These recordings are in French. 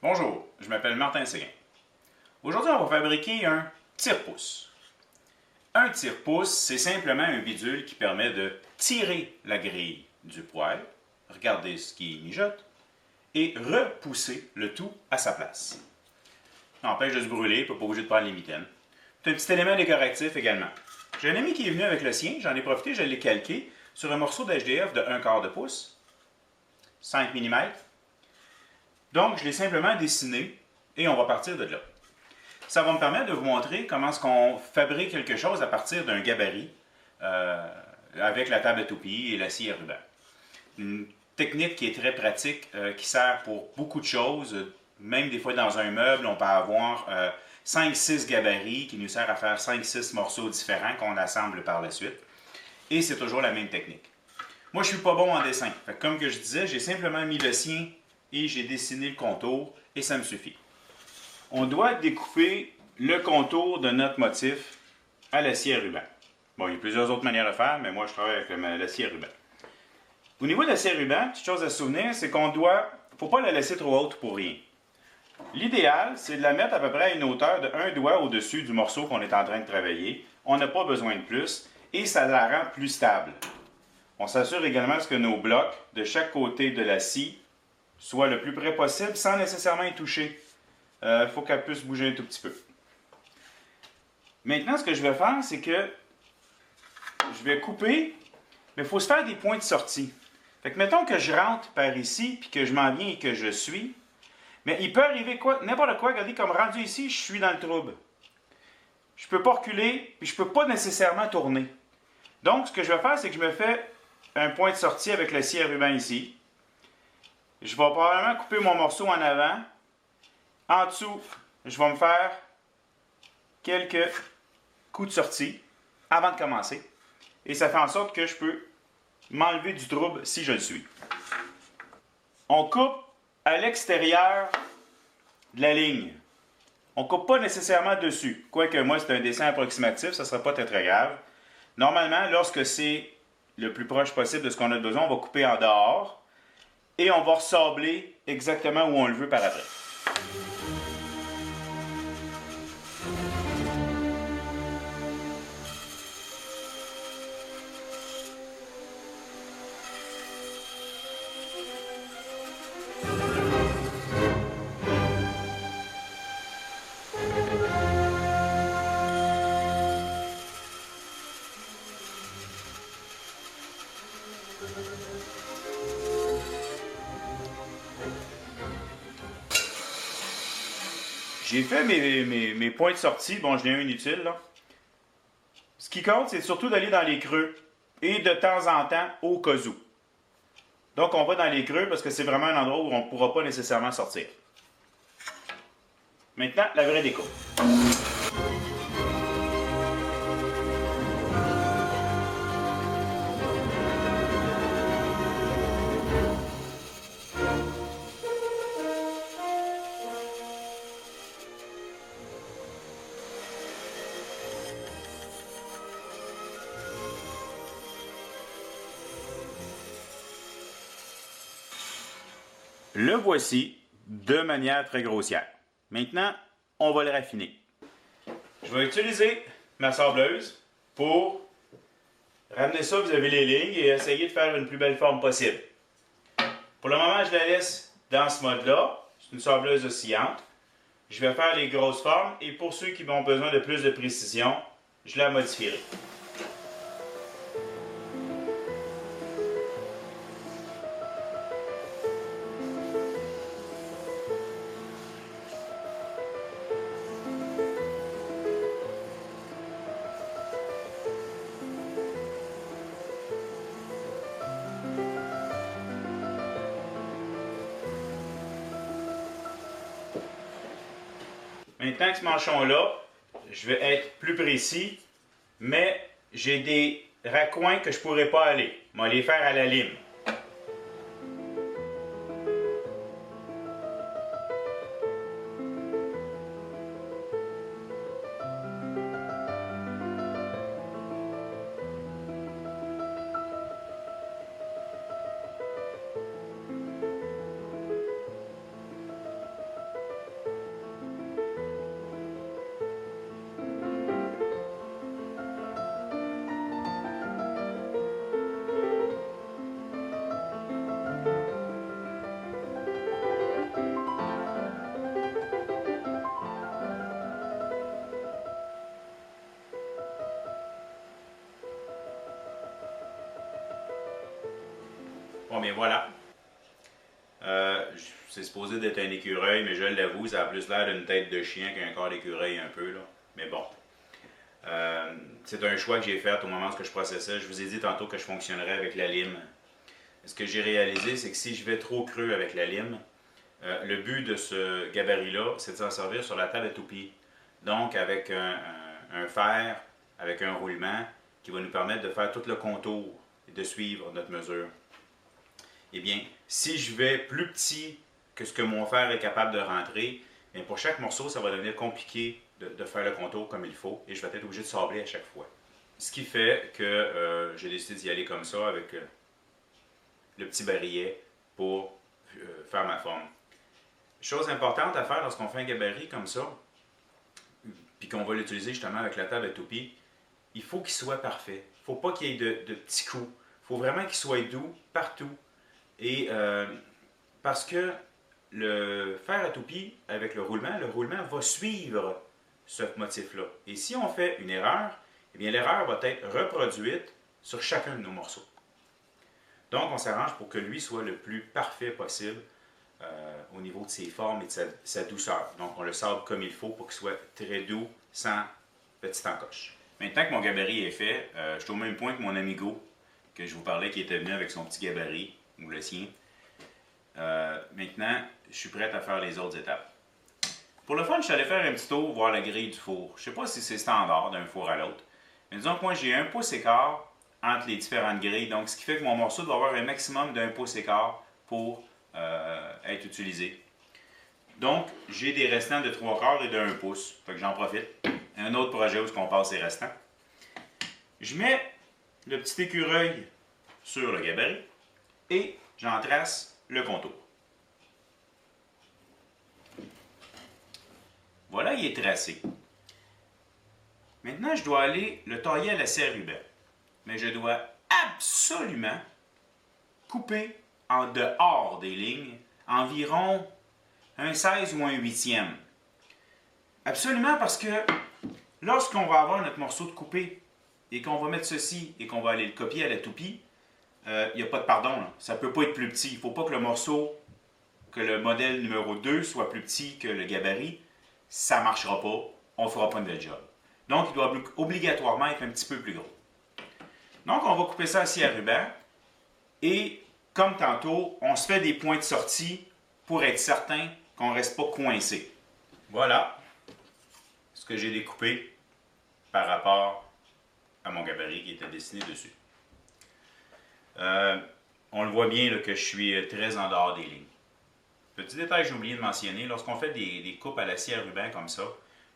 Bonjour, je m'appelle Martin Séguin. Aujourd'hui, on va fabriquer un tire-pouce. Un tire-pouce, c'est simplement un bidule qui permet de tirer la grille du poêle, regarder ce qui mijote, et repousser le tout à sa place. Ça empêche de se brûler, pas obligé de prendre les mitaines. C'est un petit élément décoratif également. J'ai un ami qui est venu avec le sien, j'en ai profité, je l'ai calqué sur un morceau d'HDF de 1/4 de pouce, 5 mm. Donc, je l'ai simplement dessiné et on va partir de là. Ça va me permettre de vous montrer comment est-ce qu'on fabrique quelque chose à partir d'un gabarit avec la table à toupie et la scie à ruban. Une technique qui est très pratique, qui sert pour beaucoup de choses. Même des fois dans un meuble, on peut avoir 5-6 gabarits qui nous servent à faire 5-6 morceaux différents qu'on assemble par la suite. Et c'est toujours la même technique. Moi, je ne suis pas bon en dessin. Fait que comme que je disais, j'ai simplement mis le sien et j'ai dessiné le contour et ça me suffit. On doit découper le contour de notre motif à la scie à ruban. Bon, il y a plusieurs autres manières de faire, mais moi je travaille avec la scie à ruban. Au niveau de la scie à ruban, petite chose à se souvenir, c'est qu'on doit, faut pas la laisser trop haute pour rien. L'idéal, c'est de la mettre à peu près à une hauteur de 1 doigt au-dessus du morceau qu'on est en train de travailler. On n'a pas besoin de plus et ça la rend plus stable. On s'assure également que nos blocs de chaque côté de la scie soient le plus près possible sans nécessairement y toucher. Il faut qu'elle puisse bouger un tout petit peu. Maintenant, ce que je vais faire, c'est que je vais couper, mais il faut se faire des points de sortie. Fait que mettons que je rentre par ici, puis que je m'en viens et que je suis, mais il peut arriver n'importe quoi, regardez, comme rendu ici, je suis dans le trouble. Je ne peux pas reculer, puis je ne peux pas nécessairement tourner. Donc, ce que je vais faire, c'est que je me fais un point de sortie avec la scie à ruban ici. Je vais probablement couper mon morceau en avant. En dessous, je vais me faire quelques coups de sortie avant de commencer. Et ça fait en sorte que je peux m'enlever du trouble si je le suis. On coupe à l'extérieur de la ligne. On ne coupe pas nécessairement dessus. Quoique moi, c'est un dessin approximatif, ça ne sera pas très, très grave. Normalement, lorsque c'est le plus proche possible de ce qu'on a besoin, on va couper en dehors et on va ressabler exactement où on le veut par après. J'ai fait mes points de sortie. Bon, je n'ai un inutile, là. Ce qui compte, c'est surtout d'aller dans les creux et de temps en temps au cas où. Donc, on va dans les creux parce que c'est vraiment un endroit où on ne pourra pas nécessairement sortir. Maintenant, la vraie découpe. Le voici de manière très grossière. Maintenant, on va le raffiner. Je vais utiliser ma sableuse pour ramener ça vis-à-vis les lignes et essayer de faire une plus belle forme possible. Pour le moment, je la laisse dans ce mode-là. C'est une sableuse oscillante. Je vais faire les grosses formes et pour ceux qui ont besoin de plus de précision, je la modifierai. Maintenant que ce manchon-là, je vais être plus précis, mais j'ai des raccoins que je ne pourrais pas aller. Je vais les faire à la lime. Bon, bien voilà. C'est supposé d'être un écureuil, mais je l'avoue, ça a plus l'air d'une tête de chien qu'un corps d'écureuil un peu, là. Mais bon. C'est un choix que j'ai fait au moment où je processais. Je vous ai dit tantôt que je fonctionnerais avec la lime. Ce que j'ai réalisé, c'est que si je vais trop creux avec la lime, le but de ce gabarit-là, c'est de s'en servir sur la table à toupie. Donc, avec un fer, avec un roulement, qui va nous permettre de faire tout le contour et de suivre notre mesure. Eh bien, si je vais plus petit que ce que mon fer est capable de rentrer, bien pour chaque morceau, ça va devenir compliqué de faire le contour comme il faut et je vais être obligé de sabler à chaque fois. Ce qui fait que j'ai décidé d'y aller comme ça avec le petit barillet pour faire ma forme. Chose importante à faire lorsqu'on fait un gabarit comme ça, puis qu'on va l'utiliser justement avec la table à toupie, il faut qu'il soit parfait. Il ne faut pas qu'il y ait de petits coups. Il faut vraiment qu'il soit doux partout. Et parce que le fer à toupie avec le roulement va suivre ce motif-là. Et si on fait une erreur, eh bien l'erreur va être reproduite sur chacun de nos morceaux. Donc on s'arrange pour que lui soit le plus parfait possible au niveau de ses formes et de sa douceur. Donc on le sable comme il faut pour qu'il soit très doux, sans petite encoche. Maintenant que mon gabarit est fait, je suis au même point que mon amigo que je vous parlais qui était venu avec son petit gabarit, ou le sien. Maintenant, je suis prêt à faire les autres étapes. Pour le fun, je suis allé faire un petit tour voir la grille du four. Je ne sais pas si c'est standard d'un four à l'autre, mais disons que moi j'ai 1 pouce écart entre les différentes grilles, donc ce qui fait que mon morceau doit avoir un maximum d'1 pouce écart pour être utilisé. Donc, j'ai des restants de 3/4 et de 1 pouce, fait que j'en profite. Un autre projet où on passe les restants. Je mets le petit écureuil sur le gabarit et j'en trace le contour. Voilà, il est tracé. Maintenant, je dois aller le tailler à la scie à ruban. Mais je dois absolument couper en dehors des lignes environ un 16 ou un 8e. Absolument parce que lorsqu'on va avoir notre morceau de coupé et qu'on va mettre ceci et qu'on va aller le copier à la toupie, il n'y a pas de pardon. Là. Ça ne peut pas être plus petit. Il ne faut pas que le morceau, que le modèle numéro 2 soit plus petit que le gabarit. Ça ne marchera pas. On ne fera pas une belle job. Donc, il doit obligatoirement être un petit peu plus gros. Donc, on va couper ça ici à ruban. Et, comme tantôt, on se fait des points de sortie pour être certain qu'on ne reste pas coincé. Voilà ce que j'ai découpé par rapport à mon gabarit qui était dessiné dessus. On le voit bien là, que je suis très en dehors des lignes. Petit détail que j'ai oublié de mentionner, lorsqu'on fait des coupes à la scie à ruban comme ça,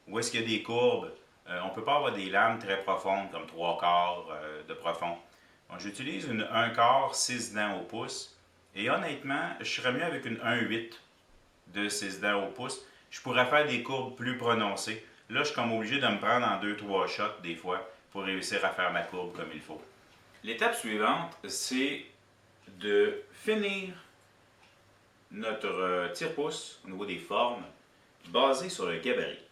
où est-ce qu'il y a des courbes, on ne peut pas avoir des lames très profondes, comme 3/4 de profond. J'utilise une 1/4 6 dents au pouce, et honnêtement, je serais mieux avec une 1/8 de 6 dents au pouce. Je pourrais faire des courbes plus prononcées. Là, je suis comme obligé de me prendre en 2-3 shots des fois pour réussir à faire ma courbe comme il faut. L'étape suivante, c'est de finir notre tire-pouce au niveau des formes basé sur le gabarit.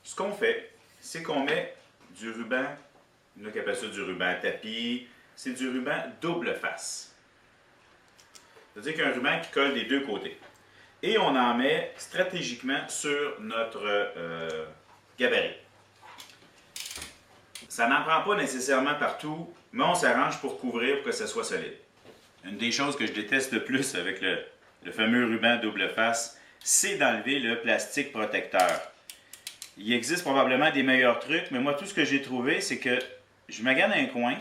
Ce qu'on fait, c'est qu'on met du ruban, il y en a qui appellent ça du ruban à tapis, c'est du ruban double face. C'est-à-dire qu'un ruban qui colle des deux côtés. Et on en met stratégiquement sur notre gabarit. Ça n'en prend pas nécessairement partout, mais on s'arrange pour couvrir pour que ça soit solide. Une des choses que je déteste le plus avec le fameux ruban double face, c'est d'enlever le plastique protecteur. Il existe probablement des meilleurs trucs, mais moi tout ce que j'ai trouvé, c'est que je magane un coin,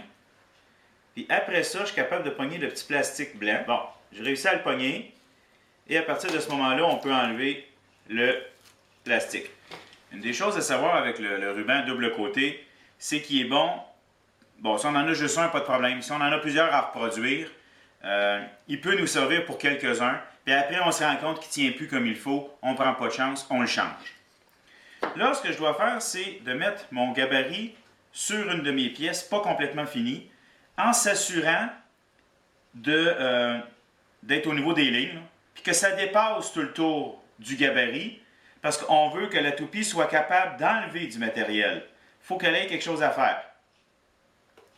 puis après ça, je suis capable de pogner le petit plastique blanc. Bon, j'ai réussi à le pogner, et à partir de ce moment-là, on peut enlever le plastique. Une des choses à savoir avec le ruban double côté, c'est qu'il est bon. Bon, si on en a juste un, pas de problème. Si on en a plusieurs à reproduire, il peut nous servir pour quelques-uns. Puis après, on se rend compte qu'il ne tient plus comme il faut. On ne prend pas de chance, on le change. Là, ce que je dois faire, c'est de mettre mon gabarit sur une de mes pièces, pas complètement finie, en s'assurant d'être au niveau des lignes, puis que ça dépasse tout le tour du gabarit, parce qu'on veut que la toupie soit capable d'enlever du matériel. Il faut qu'elle ait quelque chose à faire.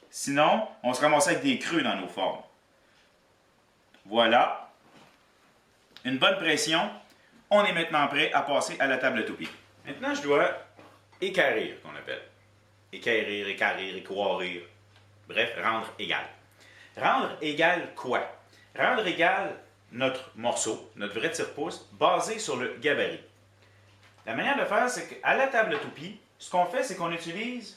Sinon, on se ramasse avec des creux dans nos formes. Voilà. Une bonne pression. On est maintenant prêt à passer à la table de toupie. Maintenant, je dois équarrir, qu'on appelle. Équarrir, équarrir. Bref, rendre égal. Rendre égal quoi? Rendre égal notre morceau, notre vrai tire-pouce, basé sur le gabarit. La manière de faire, c'est qu'à la table de toupie, ce qu'on fait, c'est qu'on utilise...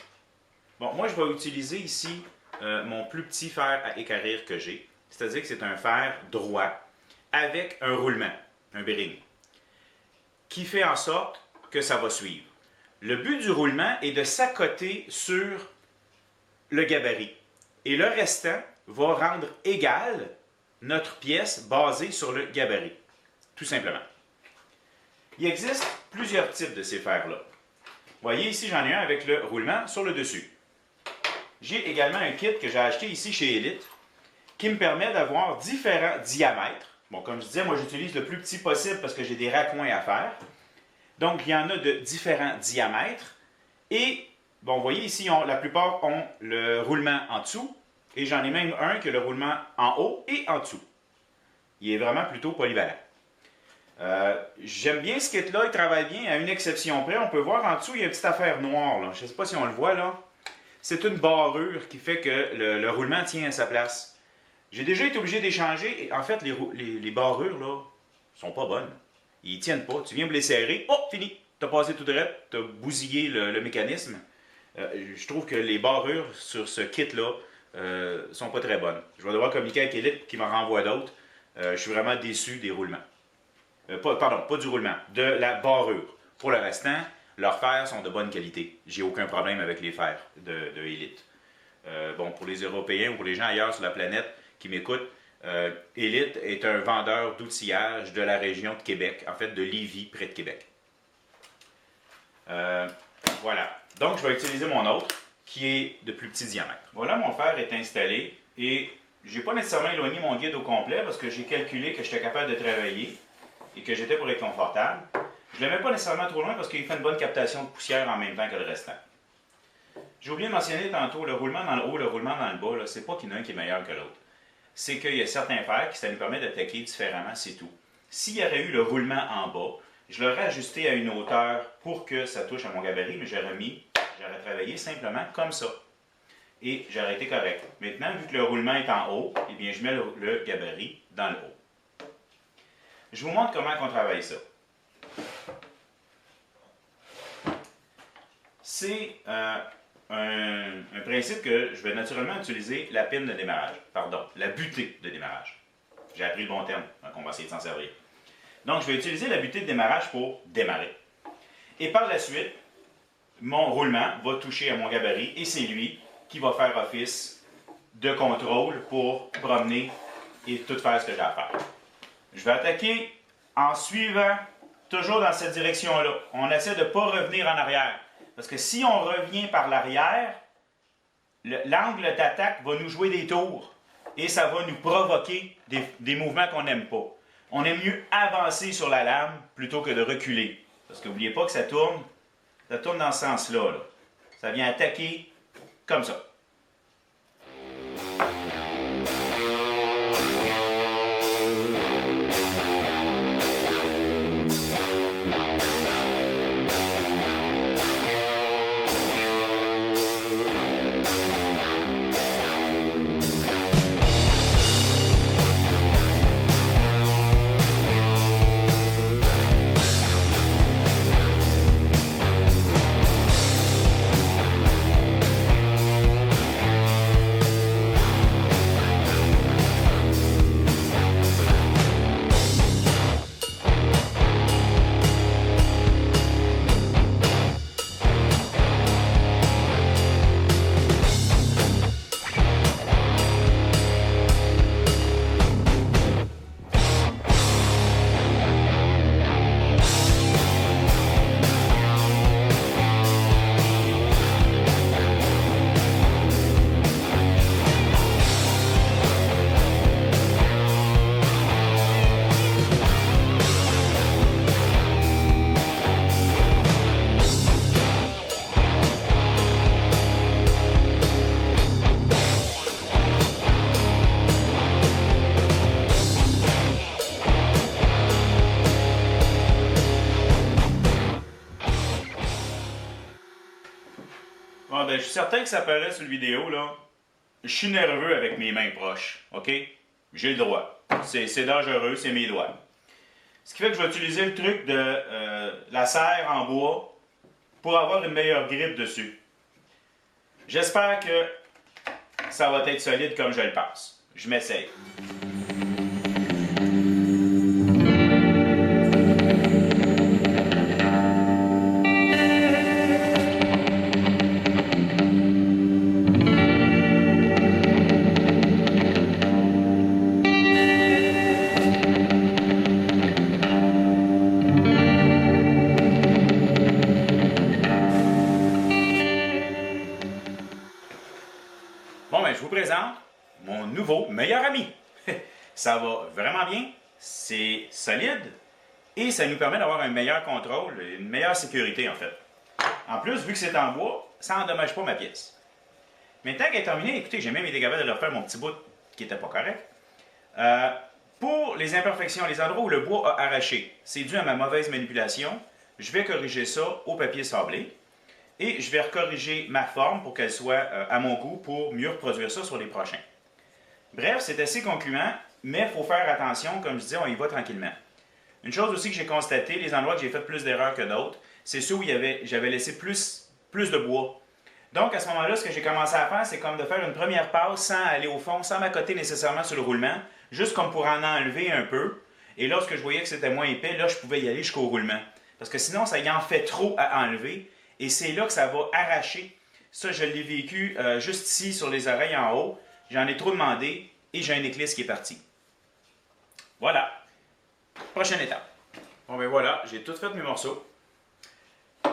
Bon, moi, je vais utiliser ici mon plus petit fer à équarrir que j'ai. C'est-à-dire que c'est un fer droit avec un roulement, un bearing, qui fait en sorte que ça va suivre. Le but du roulement est de s'accoter sur le gabarit. Et le restant va rendre égal notre pièce basée sur le gabarit, tout simplement. Il existe plusieurs types de ces fers-là. Vous voyez, ici, j'en ai un avec le roulement sur le dessus. J'ai également un kit que j'ai acheté ici chez Elite qui me permet d'avoir différents diamètres. Bon, comme je disais, moi, j'utilise le plus petit possible parce que j'ai des raccoins à faire. Donc, il y en a de différents diamètres. Et, bon, vous voyez ici, la plupart ont le roulement en dessous. Et j'en ai même un qui a le roulement en haut et en dessous. Il est vraiment plutôt polyvalent. J'aime bien ce kit-là, il travaille bien, à une exception près. On peut voir en dessous, il y a une petite affaire noire. Là. Je ne sais pas si on le voit là. C'est une barrure qui fait que le roulement tient à sa place. J'ai déjà été obligé d'échanger. En fait, les barrures là sont pas bonnes. Ils ne tiennent pas. Tu viens me les serrer. Oh, fini. Tu as passé tout droit. Tu as bousillé le mécanisme. Je trouve que les barrures sur ce kit-là sont pas très bonnes. Je vais devoir communiquer avec Elite qui m'en renvoie d'autres. Je suis vraiment déçu des roulements. Pas du roulement, de la barrure. Pour le restant, leurs fers sont de bonne qualité. J'ai aucun problème avec les fers de Elite. Bon, pour les Européens ou pour les gens ailleurs sur la planète qui m'écoutent, Elite est un vendeur d'outillage de la région de Québec, en fait de Lévis, près de Québec. Voilà. Donc, je vais utiliser mon autre, qui est de plus petit diamètre. Voilà, mon fer est installé et je n'ai pas nécessairement éloigné mon guide au complet parce que j'ai calculé que j'étais capable de travailler et que j'étais pour être confortable. Je ne le mets pas nécessairement trop loin parce qu'il fait une bonne captation de poussière en même temps que le restant. J'ai oublié de mentionner tantôt, le roulement dans le haut, le roulement dans le bas, c'est pas qu'il y en a un qui est meilleur que l'autre. C'est qu'il y a certains fers qui ça nous permet d'attaquer différemment, c'est tout. S'il y aurait eu le roulement en bas, je l'aurais ajusté à une hauteur pour que ça touche à mon gabarit, mais j'aurais travaillé simplement comme ça. Et j'aurais été correct. Maintenant, vu que le roulement est en haut, eh bien, je mets le gabarit dans le haut. Je vous montre comment on travaille ça. C'est un principe que je vais naturellement utiliser la pine de démarrage. Pardon, la butée de démarrage. J'ai appris le bon terme, donc on va essayer de s'en servir. Donc, je vais utiliser la butée de démarrage pour démarrer. Et par la suite, mon roulement va toucher à mon gabarit et c'est lui qui va faire office de contrôle pour promener et tout faire ce que j'ai à faire. Je vais attaquer en suivant toujours dans cette direction-là. On essaie de ne pas revenir en arrière. Parce que si on revient par l'arrière, l'angle d'attaque va nous jouer des tours et ça va nous provoquer des mouvements qu'on n'aime pas. On aime mieux avancer sur la lame plutôt que de reculer. Parce que n'oubliez pas que ça tourne dans ce sens-là. Là. Ça vient attaquer comme ça. Ah, ben, je suis certain que ça paraît sur la vidéo, là. Je suis nerveux avec mes mains proches, OK? J'ai le droit. C'est dangereux, c'est mes doigts. Ce qui fait que je vais utiliser le truc de la serre en bois pour avoir une meilleure grippe dessus. J'espère que ça va être solide comme je le pense. Je m'essaye. Bon, ben, je vous présente mon nouveau meilleur ami. Ça va vraiment bien, c'est solide et ça nous permet d'avoir un meilleur contrôle et une meilleure sécurité en fait. En plus, vu que c'est en bois, ça n'endommage pas ma pièce. Maintenant qu'elle est terminée, écoutez, j'ai même été capable de leur faire mon petit bout qui n'était pas correct. Pour les imperfections, les endroits où le bois a arraché, c'est dû à ma mauvaise manipulation. Je vais corriger ça au papier sablé. Et je vais recorriger ma forme pour qu'elle soit à mon goût pour mieux reproduire ça sur les prochains. Bref, c'est assez concluant, mais il faut faire attention, comme je disais, on y va tranquillement. Une chose aussi que j'ai constaté, les endroits que j'ai fait plus d'erreurs que d'autres, c'est ceux où j'avais laissé plus de bois. Donc à ce moment-là, ce que j'ai commencé à faire, c'est comme de faire une première passe sans aller au fond, sans m'accoter nécessairement sur le roulement, juste comme pour en enlever un peu. Et lorsque je voyais que c'était moins épais, là, je pouvais y aller jusqu'au roulement. Parce que sinon, ça y en fait trop à enlever. Et c'est là que ça va arracher. Ça, je l'ai vécu juste ici, sur les oreilles en haut. J'en ai trop demandé et j'ai un éclisse qui est parti. Voilà. Prochaine étape. Bon, ben voilà, j'ai tout fait mes morceaux.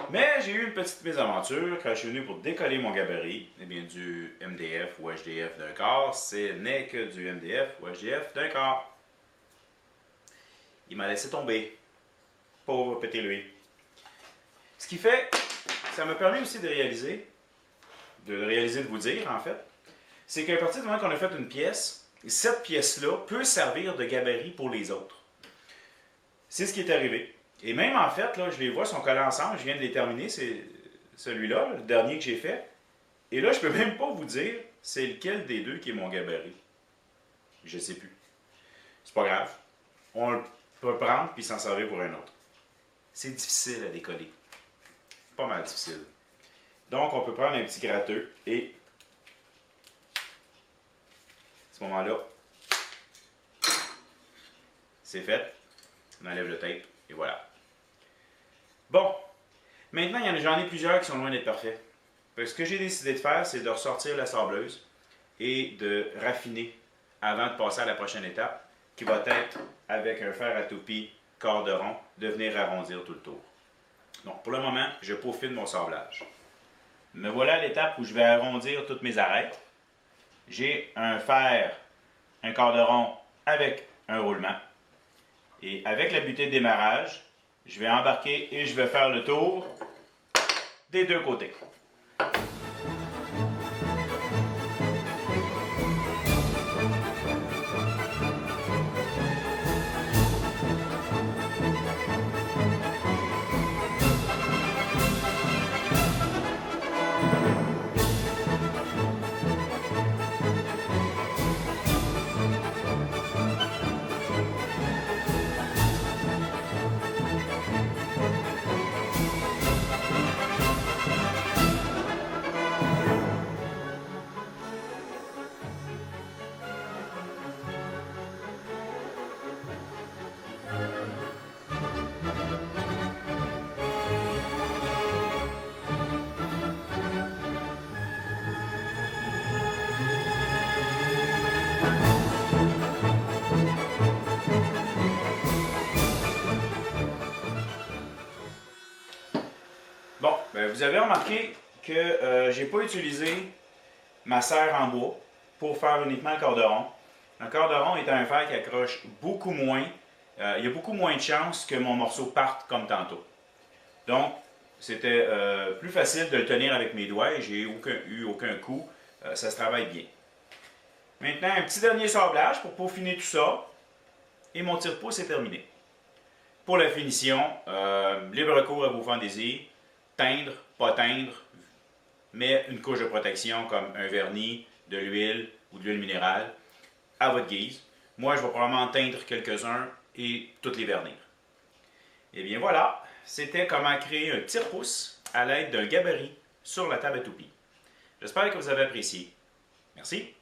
Mais j'ai eu une petite mésaventure quand je suis venu pour décoller mon gabarit. Eh bien, du MDF ou HDF d'un quart, ce n'est que du MDF ou HDF d'un quart. Il m'a laissé tomber. Pauvre petit lui. Ce qui fait, ça m'a permis aussi de réaliser, de vous dire en fait, c'est qu'à partir du moment qu'on a fait une pièce, cette pièce-là peut servir de gabarit pour les autres. C'est ce qui est arrivé. Et même en fait, là, je les vois, sont collés ensemble, je viens de les terminer, c'est celui-là, le dernier que j'ai fait. Et là, je peux même pas vous dire c'est lequel des deux qui est mon gabarit. Je sais plus. C'est pas grave. On le peut prendre puis s'en servir pour un autre. C'est difficile à décoller. Pas mal difficile. Donc, on peut prendre un petit gratteux et à ce moment-là, c'est fait. On enlève le tape et voilà. Bon, maintenant, j'en ai plusieurs qui sont loin d'être parfaits. Ce que j'ai décidé de faire, c'est de ressortir la sableuse et de raffiner avant de passer à la prochaine étape, qui va être, avec un fer à toupie quart de rond, de venir arrondir tout le tour. Donc, pour le moment, je peaufine mon sablage. Me voilà à l'étape où je vais arrondir toutes mes arêtes. J'ai un fer, un quart de rond avec un roulement. Et avec la butée de démarrage, je vais embarquer et je vais faire le tour des deux côtés. Bon, ben vous avez remarqué que j'ai pas utilisé ma serre en bois pour faire uniquement le corderon. Le corderon est un fer qui accroche beaucoup moins. Il y a beaucoup moins de chances que mon morceau parte comme tantôt. Donc, c'était plus facile de le tenir avec mes doigts et j'ai eu aucun coup. Ça se travaille bien. Maintenant, un petit dernier sablage pour peaufiner tout ça. Et mon tire-pouce est terminé. Pour la finition, libre cours à vos fantaisies. Teindre, pas teindre, mais une couche de protection comme un vernis, de l'huile ou de l'huile minérale à votre guise. Moi, je vais probablement en teindre quelques-uns et toutes les vernir. Et bien voilà, c'était comment créer un tire-pouce à l'aide d'un gabarit sur la table à toupie. J'espère que vous avez apprécié. Merci.